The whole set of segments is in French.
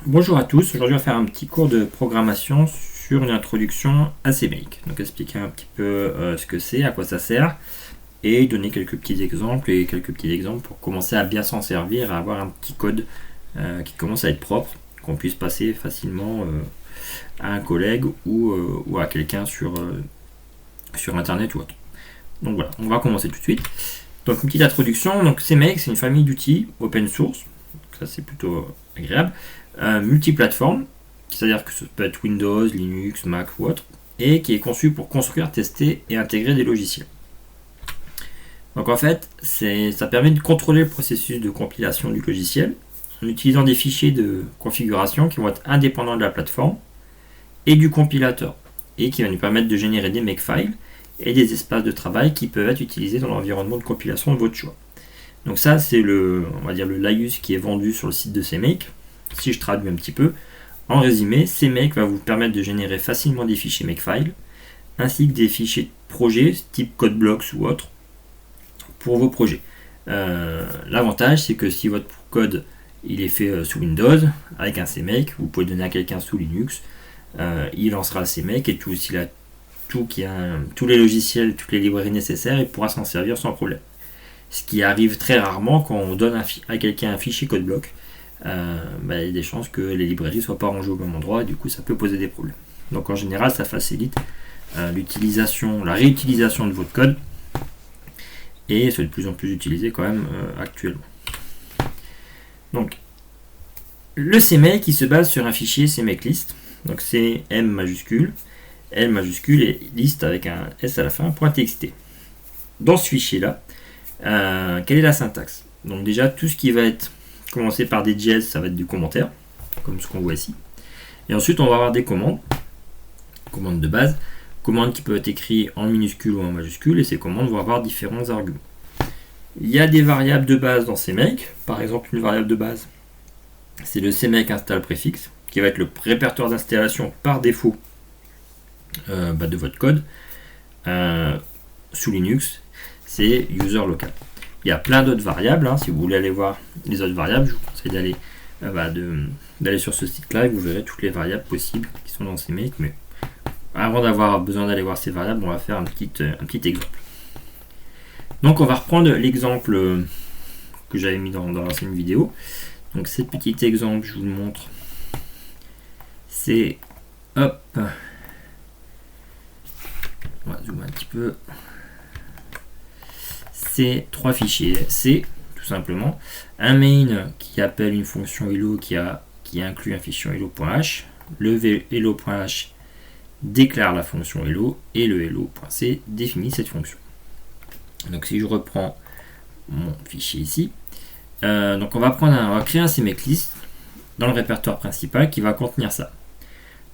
Bonjour à tous, aujourd'hui on va faire un petit cours de programmation sur une introduction à CMake. Donc expliquer un petit peu ce que c'est, à quoi ça sert, et donner quelques petits exemples pour commencer à bien s'en servir, à avoir un petit code qui commence à être propre, qu'on puisse passer facilement à un collègue ou à quelqu'un sur internet ou autre. Donc voilà, on va commencer tout de suite. Donc une petite introduction, donc CMake c'est une famille d'outils open source, donc ça c'est plutôt agréable. Multiplateforme, c'est-à-dire que ça peut être Windows, Linux, Mac ou autre, et qui est conçu pour construire, tester et intégrer des logiciels. Donc en fait, ça permet de contrôler le processus de compilation du logiciel en utilisant des fichiers de configuration qui vont être indépendants de la plateforme et du compilateur, et qui va nous permettre de générer des makefiles et des espaces de travail qui peuvent être utilisés dans l'environnement de compilation de votre choix. Donc ça, c'est on va dire le laïus qui est vendu sur le site de CMake. Si je traduis un petit peu, en résumé, CMake va vous permettre de générer facilement des fichiers Makefile, ainsi que des fichiers projets type CodeBlocks ou autre pour vos projets. L'avantage, c'est que si votre code il est fait sous Windows, avec un CMake, vous pouvez donner à quelqu'un sous Linux, il lancera le CMake et tous les logiciels, toutes les librairies nécessaires, il pourra s'en servir sans problème. Ce qui arrive très rarement quand on donne à quelqu'un un fichier CodeBlock. Il y a des chances que les librairies ne soient pas rangées au même endroit et du coup ça peut poser des problèmes. Donc en général ça facilite la réutilisation de votre code et c'est de plus en plus utilisé quand même actuellement. Donc le CMake qui se base sur un fichier CMake list, donc c'est M majuscule, L majuscule et list avec un S à la fin, .txt. Dans ce fichier là, quelle est la syntaxe? Donc déjà tout ce qui va être commencer par des JS, ça va être du commentaire, comme ce qu'on voit ici. Et ensuite, on va avoir des commandes de base, commandes qui peuvent être écrites en minuscule ou en majuscule, et ces commandes vont avoir différents arguments. Il y a des variables de base dans CMake. Par exemple, une variable de base, c'est le CMake install préfixe, qui va être le répertoire d'installation par défaut de votre code. Sous Linux, c'est user local. Il y a plein d'autres variables, si vous voulez aller voir les autres variables, je vous conseille d'aller sur ce site-là et vous verrez toutes les variables possibles qui sont dans CMake. Mais avant d'avoir besoin d'aller voir ces variables, on va faire un petit exemple. Donc on va reprendre l'exemple que j'avais mis dans l'ancienne vidéo. Donc ce petit exemple, je vous le montre. C'est, hop, on va zoomer un petit peu. C'est trois fichiers C, tout simplement. Un main qui appelle une fonction hello qui inclut un fichier hello.h. Le hello.h déclare la fonction hello et le hello.c définit cette fonction. Donc si je reprends mon fichier ici, donc on va créer un CMake list dans le répertoire principal qui va contenir ça.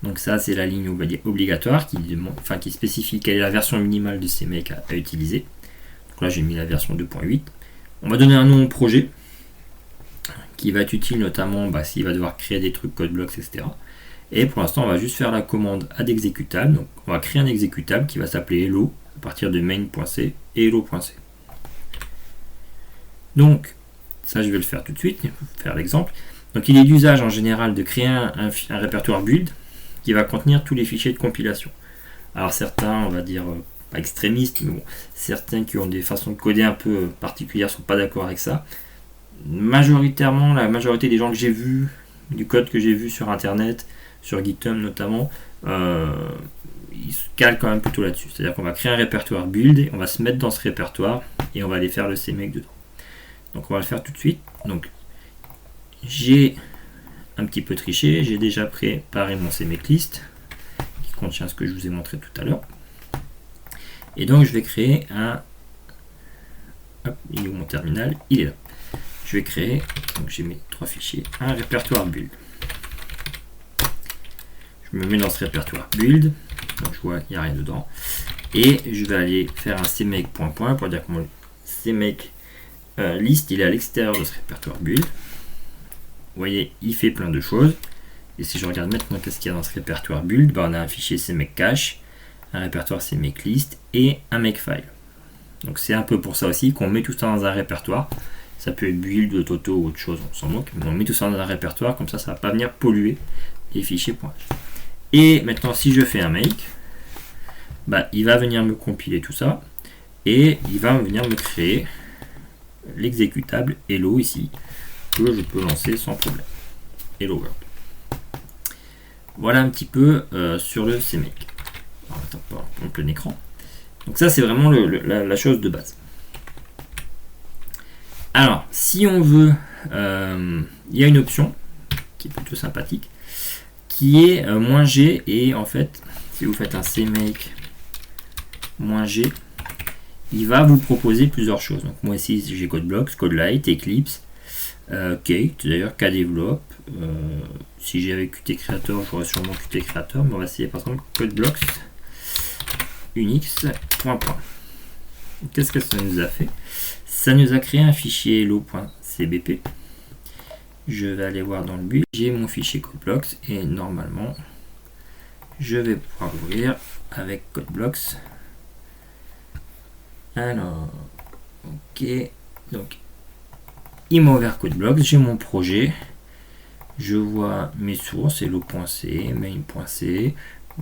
Donc ça c'est la ligne obligatoire qui spécifie quelle est la version minimale de CMake à utiliser. Donc là j'ai mis la version 2.8. On va donner un nom au projet qui va être utile notamment s'il va devoir créer des trucs, CodeBlocks, etc. Et pour l'instant on va juste faire la commande add exécutable. Donc on va créer un exécutable qui va s'appeler hello à partir de main.c et hello.c. Donc ça je vais le faire tout de suite, faire l'exemple. Donc il est d'usage en général de créer un répertoire build qui va contenir tous les fichiers de compilation. Alors certains, on va dire pas extrémistes, mais bon, certains qui ont des façons de coder un peu particulières sont pas d'accord avec ça. Majoritairement, la majorité des gens que j'ai vus, du code que j'ai vu sur internet, sur GitHub notamment, ils se calent quand même plutôt là-dessus. C'est-à-dire qu'on va créer un répertoire build, et on va se mettre dans ce répertoire et on va aller faire le CMake dedans. Donc on va le faire tout de suite. Donc j'ai un petit peu triché, j'ai déjà préparé mon CMake list qui contient ce que je vous ai montré tout à l'heure. Et donc je vais créer il est où mon terminal? Il est là. Je vais créer, donc j'ai mes trois fichiers, un répertoire build. Je me mets dans ce répertoire build, donc je vois qu'il n'y a rien dedans. Et je vais aller faire un CMake .point pour dire que mon CMake list il est à l'extérieur de ce répertoire build. Vous voyez, il fait plein de choses. Et si je regarde maintenant qu'est-ce qu'il y a dans ce répertoire build, on a un fichier CMake cache, un répertoire CMake list et un makefile. Donc c'est un peu pour ça aussi qu'on met tout ça dans un répertoire Ça peut être build, toto ou autre chose, on s'en moque. Mais on met tout ça dans un répertoire, comme ça, ça va pas venir polluer les fichiers .h. Et maintenant, si je fais un make, bah, il va venir me compiler tout ça et il va venir me créer l'exécutable hello ici que je peux lancer sans problème. Hello world. Voilà un petit peu sur le CMake. Alors, attends, pas en plein écran. Donc ça c'est vraiment la chose de base. Alors si on veut, il y a une option qui est plutôt sympathique, qui est -g, et en fait si vous faites un CMake -g, il va vous proposer plusieurs choses. Donc moi ici j'ai CodeBlocks, CodeLight, Eclipse, Kate, d'ailleurs KDevelop. Si j'avais Qt Creator, j'aurais sûrement Qt Creator, mais on va essayer par exemple CodeBlocks Unix. Qu'est-ce que ça nous a fait? Ça nous a créé un fichier hello.cbp. Je vais aller voir dans le build, j'ai mon fichier CodeBlocks et normalement je vais pouvoir l'ouvrir avec CodeBlocks. Alors, ok, donc il m'a ouvert CodeBlocks, j'ai mon projet, je vois mes sources, hello.c, main.c,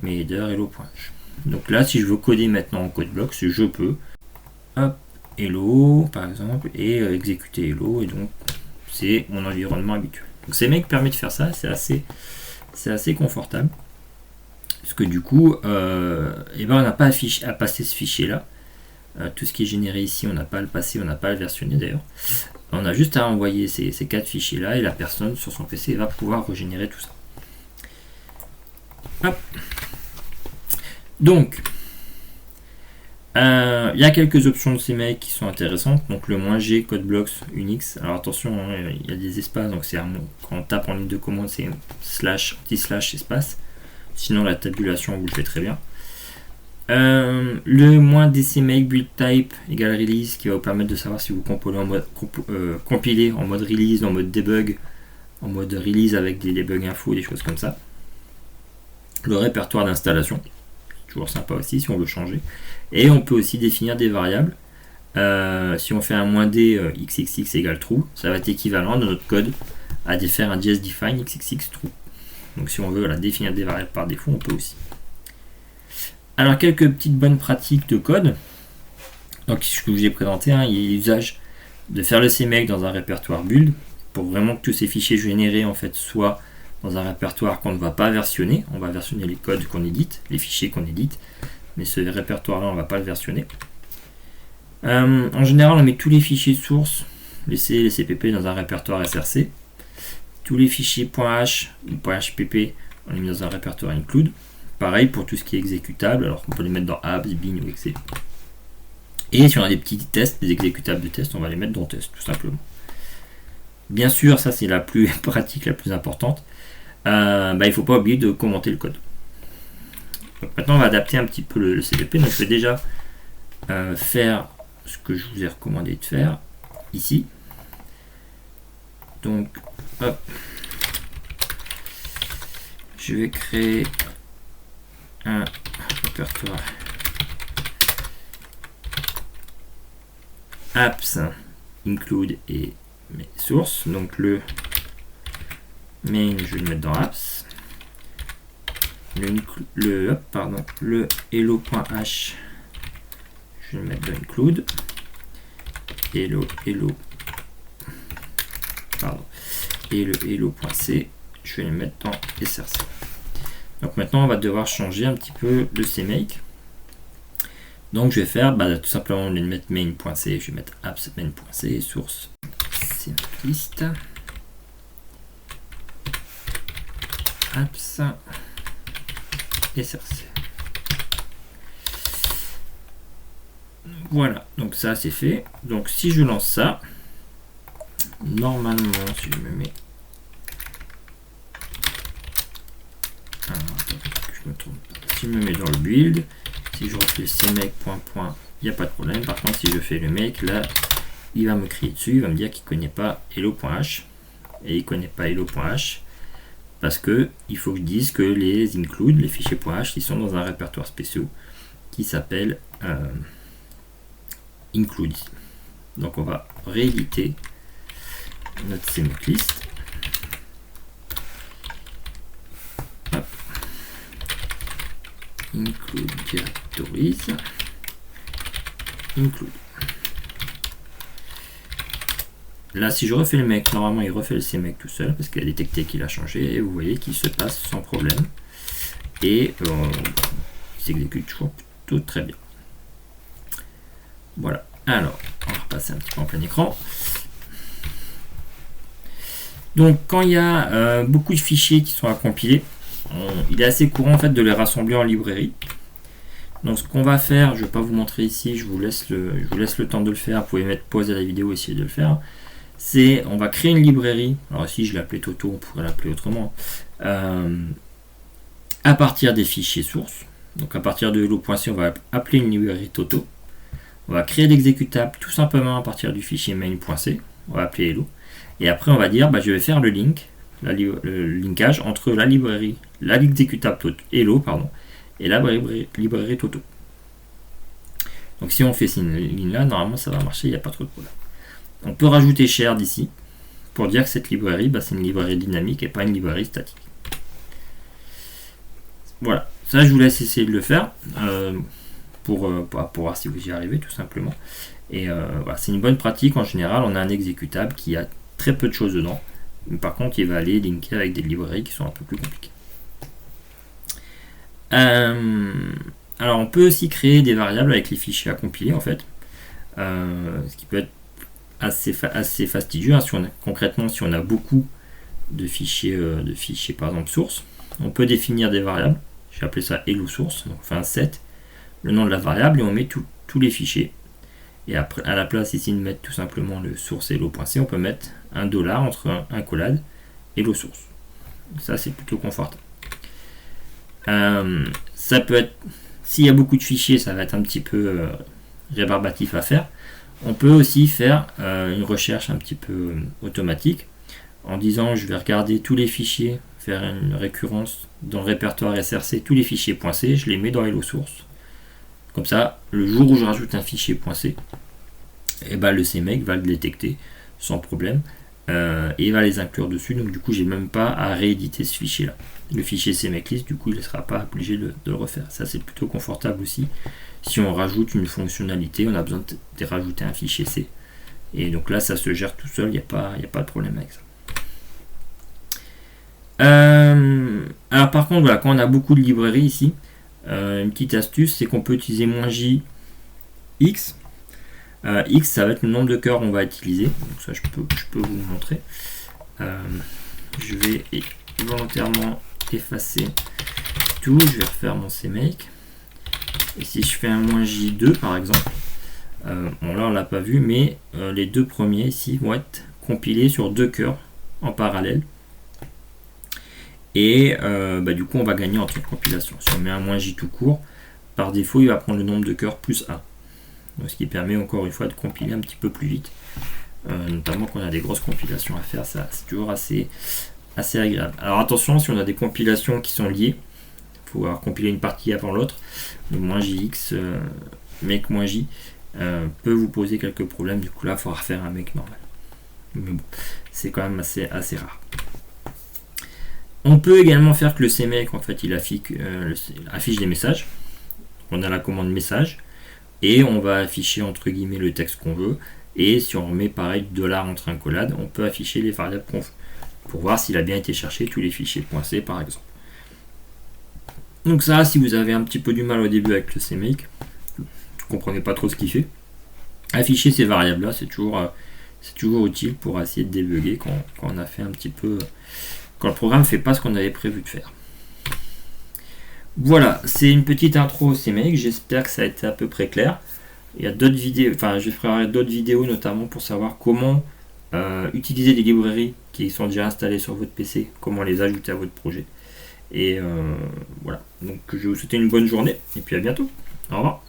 mes headers, hello.h. Donc là, si je veux coder maintenant en CodeBlocks, je peux, hop, hello par exemple, et exécuter hello, et donc c'est mon environnement habituel. Donc CMake permet de faire ça, c'est assez confortable, parce que du coup, on n'a pas à passer ce fichier là. Tout ce qui est généré ici, on n'a pas à le passer, on n'a pas à le versionner d'ailleurs. On a juste à envoyer ces 4 fichiers là et la personne sur son PC va pouvoir régénérer tout ça. Hop. Donc, il y a quelques options de CMake qui sont intéressantes. Donc le -g, CodeBlocks, Unix. Alors attention, hein, il y a des espaces, donc c'est quand on tape en ligne de commande, c'est slash, anti-slash, espace. Sinon la tabulation, vous le faites très bien. Le -dcmake build type égale release qui va vous permettre de savoir si vous compilez en mode release, en mode debug, en mode release avec des debug info, des choses comme ça. Le répertoire d'installation, toujours sympa aussi si on veut changer. Et on peut aussi définir des variables. Si on fait un -d xxx égale true, ça va être équivalent de notre code à faire un define xxx true. Donc si on veut définir des variables par défaut, on peut aussi. Alors quelques petites bonnes pratiques de code. Donc ce que je vous ai présenté, il y a l'usage de faire le CMake dans un répertoire build pour vraiment que tous ces fichiers générés en fait soient dans un répertoire qu'on ne va pas versionner. On va versionner les codes qu'on édite, les fichiers qu'on édite, mais ce répertoire là on ne va pas le versionner. En général on met tous les fichiers sources, les C, les CPP dans un répertoire SRC. Tous les fichiers .h ou .hpp on les met dans un répertoire include. Pareil pour tout ce qui est exécutable, alors qu'on peut les mettre dans apps, bin ou exe. Et si on a des petits tests, des exécutables de test, on va les mettre dans test, tout simplement. Bien sûr, ça c'est la plus pratique, la plus importante. Il ne faut pas oublier de commenter le code. Donc maintenant, on va adapter un petit peu le CPP. Donc je vais déjà faire ce que je vous ai recommandé de faire ici. Donc, hop. Je vais créer un répertoire apps include et mes sources. Donc le main, je vais le mettre dans apps. Le hello.h, je vais le mettre dans include. Et le hello.c, je vais le mettre dans src. Donc maintenant on va devoir changer un petit peu le CMake. Donc je vais faire tout simplement le mettre main.c, je vais mettre apps main.c, source list apps src. Voilà, donc ça c'est fait. Donc si je lance ça, normalement si je me mets si je me mets dans le build, si je refais cmake il n'y a pas de problème. Par contre si je fais le make, là il va me crier dessus, il va me dire qu'il ne connaît pas hello.h et il ne connaît pas hello.h parce que il faut que je dise que les include, les fichiers .h, ils sont dans un répertoire spécial qui s'appelle include. Donc on va rééditer notre CMake list. Hop. Include directories. Include. Là, si je refais le make, normalement il refait le CMake tout seul parce qu'il a détecté qu'il a changé et vous voyez qu'il se passe sans problème et il s'exécute toujours plutôt très bien. Voilà. Alors, on va repasser un petit peu en plein écran. Donc, quand il y a beaucoup de fichiers qui sont à compiler, il est assez courant en fait de les rassembler en librairie. Donc, ce qu'on va faire, je ne vais pas vous montrer ici, je vous laisse le temps de le faire. Vous pouvez mettre pause à la vidéo et essayer de le faire. C'est, on va créer une librairie. Alors ici, je l'ai appelé Toto, on pourrait l'appeler autrement. À partir des fichiers sources. Donc, à partir de hello.c, on va appeler une librairie Toto. On va créer l'exécutable tout simplement à partir du fichier main.c. On va appeler hello. Et après, on va dire, je vais faire le link, le linkage entre la librairie, l'exécutable hello, et la librairie Toto. Donc, si on fait cette ligne-là, normalement, ça va marcher, il n'y a pas trop de problème. On peut rajouter shared ici pour dire que cette librairie, c'est une librairie dynamique et pas une librairie statique. Voilà, ça je vous laisse essayer de le faire pour voir si vous y arrivez tout simplement. Et voilà, c'est une bonne pratique. En général, on a un exécutable qui a très peu de choses dedans. Mais par contre, il va aller linker avec des librairies qui sont un peu plus compliquées. Alors, on peut aussi créer des variables avec les fichiers à compiler en fait. Ce qui peut être assez fastidieux. Concrètement, si on a beaucoup de fichiers par exemple source, on peut définir des variables. J'ai appelé ça hello source, donc on fait un set, le nom de la variable et on met tous les fichiers. Et après, à la place ici de mettre tout simplement le source hello.c, on peut mettre un $, entre un collade hello source. Ça c'est plutôt confortable. Ça peut être, s'il y a beaucoup de fichiers, ça va être un petit peu rébarbatif à faire. On peut aussi faire une recherche un petit peu automatique en disant je vais regarder tous les fichiers, faire une récurrence dans le répertoire src, tous les fichiers .c, je les mets dans hello source. Comme ça, le jour où je rajoute un fichier .c, et le CMake va le détecter sans problème et il va les inclure dessus. Donc du coup, j'ai même pas à rééditer ce fichier-là. Le fichier CMake list, du coup, il ne sera pas obligé de le refaire. Ça, c'est plutôt confortable aussi. Si on rajoute une fonctionnalité, on a besoin de rajouter un fichier C. Et donc là, ça se gère tout seul, il n'y a pas de problème avec ça. Alors par contre, voilà, quand on a beaucoup de librairies ici, une petite astuce, c'est qu'on peut utiliser -j x. X, ça va être le nombre de cœurs qu'on va utiliser. Donc ça, je peux vous le montrer. Je vais volontairement effacer tout. Je vais refaire mon CMake. Et si je fais un -j2 par exemple, bon là on l'a pas vu, mais les deux premiers ici vont être compilés sur 2 cœurs en parallèle. Et du coup on va gagner en temps de compilation. Si on met un -j tout court, par défaut il va prendre le nombre de cœurs plus 1. Donc, ce qui permet encore une fois de compiler un petit peu plus vite. Notamment quand on a des grosses compilations à faire, ça c'est toujours assez agréable. Alors attention, si on a des compilations qui sont liées, il faut avoir compilé une partie avant l'autre. Le -jx, make -j peut vous poser quelques problèmes. Du coup là, il faudra faire un make normal. Mais bon, c'est quand même assez rare. On peut également faire que le CMake en fait il affiche des messages. On a la commande message et on va afficher entre guillemets le texte qu'on veut. Et si on met pareil $, entre un collade, on peut afficher les variables qu'on veut pour voir s'il a bien été cherché tous les fichiers .c par exemple. Donc ça, si vous avez un petit peu du mal au début avec le CMake, vous ne comprenez pas trop ce qu'il fait, afficher ces variables là, c'est toujours utile pour essayer de débugger quand on a fait un petit peu, quand le programme ne fait pas ce qu'on avait prévu de faire. Voilà, c'est une petite intro au CMake, j'espère que ça a été à peu près clair. Il y a d'autres vidéos, je ferai d'autres vidéos notamment pour savoir comment utiliser des librairies qui sont déjà installées sur votre PC, comment les ajouter à votre projet. Et voilà, donc je vais vous souhaiter une bonne journée et puis à bientôt. Au revoir.